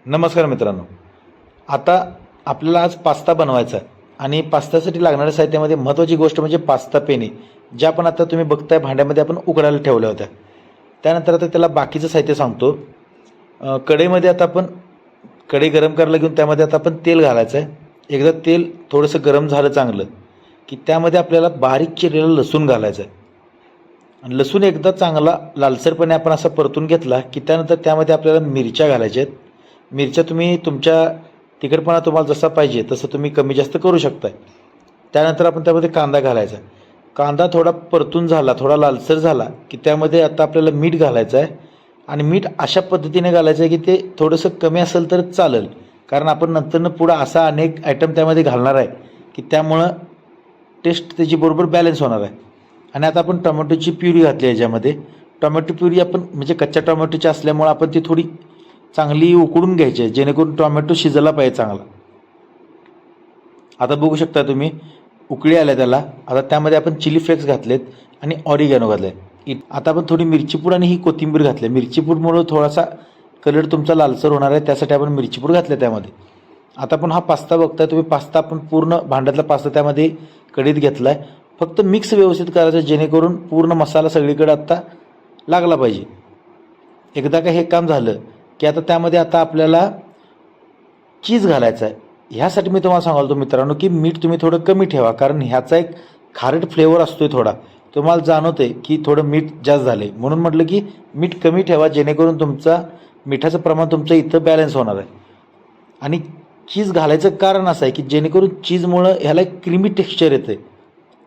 नमस्कार मित्रांनो. आता आपल्याला आज पास्ता बनवायचा आहे आणि पास्त्यासाठी लागणाऱ्या साहित्यामध्ये महत्त्वाची गोष्ट म्हणजे पास्ता पेने, ज्या पण आता तुम्ही बघताय भांड्यामध्ये आपण उकडायला ठेवल्या होत्या. त्यानंतर आता त्याला बाकीचं साहित्य सांगतो. कढईमध्ये आता आपण कढई गरम करायला घेऊन त्यामध्ये आता आपण तेल घालायचं आहे. एकदा तेल थोडंसं गरम झालं चांगलं की त्यामध्ये आपल्याला बारीक चिरलेलं लसूण घालायचं आहे आणि लसूण एकदा चांगला लालसरपणे आपण असा परतून घेतला की त्यानंतर त्यामध्ये आपल्याला मिरच्या घालायच्या आहेत. मिरच्या तुम्ही तुमच्या तिखटपणा तुम्हाला जसा पाहिजे तसं तुम्ही कमी जास्त करू शकताय. त्यानंतर आपण त्यामध्ये कांदा घालायचा. कांदा थोडा परतून झाला, थोडा लालसर झाला की त्यामध्ये आता आपल्याला मीठ घालायचं आहे आणि मीठ अशा पद्धतीने घालायचं आहे की ते थोडंसं कमी असेल तर चालेल, कारण आपण नंतरनं पुढं असा अनेक आयटम त्यामध्ये घालणार आहे की त्यामुळं टेस्ट त्याची बरोबर बॅलन्स होणार आहे. आणि आता आपण टोमॅटोची प्युरी घातली याच्यामध्ये. टोमॅटो प्युरी आपण म्हणजे कच्च्या टोमॅटोची असल्यामुळं आपण ती थोडी चांगली उकडून घ्यायची आहे जेणेकरून टोमॅटो शिजला पाहिजे चांगला. आता बघू शकता तुम्ही उकळी आल्या त्याला. आता त्यामध्ये आपण चिली फ्लेक्स घातलेत आणि ऑरिगॅनो घातले. आता आपण थोडी मिरची पूड आणि ही कोथिंबीर घातली. मिरची पूडमुळं थोडासा कलर तुमचा लालसर होणार आहे, त्यासाठी आपण मिरची पूड घातल्या त्यामध्ये. आता आपण हा पास्ता बघताय तुम्ही. पास्ता आपण पूर्ण भांड्यातला पास्ता त्यामध्ये कढईत घेतला आहे. फक्त मिक्स व्यवस्थित करायचं जेणेकरून पूर्ण मसाला सगळीकडे आता लागला पाहिजे. एकदा का हे काम झालं की आता त्यामध्ये आता आपल्याला चीज घालायचं आहे. ह्यासाठी मी तुम्हाला सांगालो मित्रांनो की मीठ तुम्ही थोडं कमी ठेवा, कारण ह्याचा एक खारट फ्लेवर असतोय थोडा, तुम्हाला जाणवते की थोडं मीठ जास्त झाले. म्हणून म्हटलं की मीठ कमी ठेवा जेणेकरून तुमचा मिठाचं प्रमाण तुमचं इथं बॅलन्स होणार आहे. आणि चीज घालायचं कारण असं आहे की जेणेकरून चीजमुळं ह्याला एक क्रीमी टेक्स्चर येतं.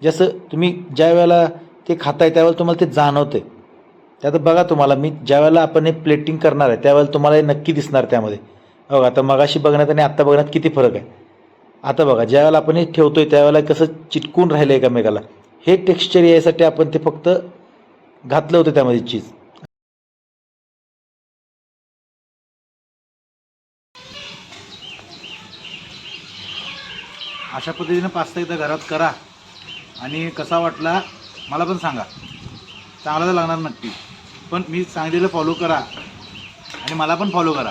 जसं तुम्ही ज्या वेळेला ते खाताय त्यावेळेला तुम्हाला ते जाणवते. त्यात बघा तुम्हाला मी ज्या वेळेला आपण हे प्लेटिंग करणार आहे त्यावेळेला तुम्हाला हे नक्की दिसणार त्यामध्ये. बघा आता मगाशी बघण्यात आणि आत्ता बघण्यात किती फरक आहे. आता बघा ज्या वेळेला आपण हे ठेवतोय त्यावेळेला कसं चिटकून राहिलं एकमेकाला. हे टेक्स्चर यायसाठी आपण ते फक्त घातलं होतं त्यामध्ये चीज. अशा पद्धतीनं पास्ता एकदा घरात करा आणि कसा वाटला मला पण सांगा. चांगला तर लागणार नक्की, पण मी सांगितलेलं फॉलो करा आणि मला पण फॉलो करा.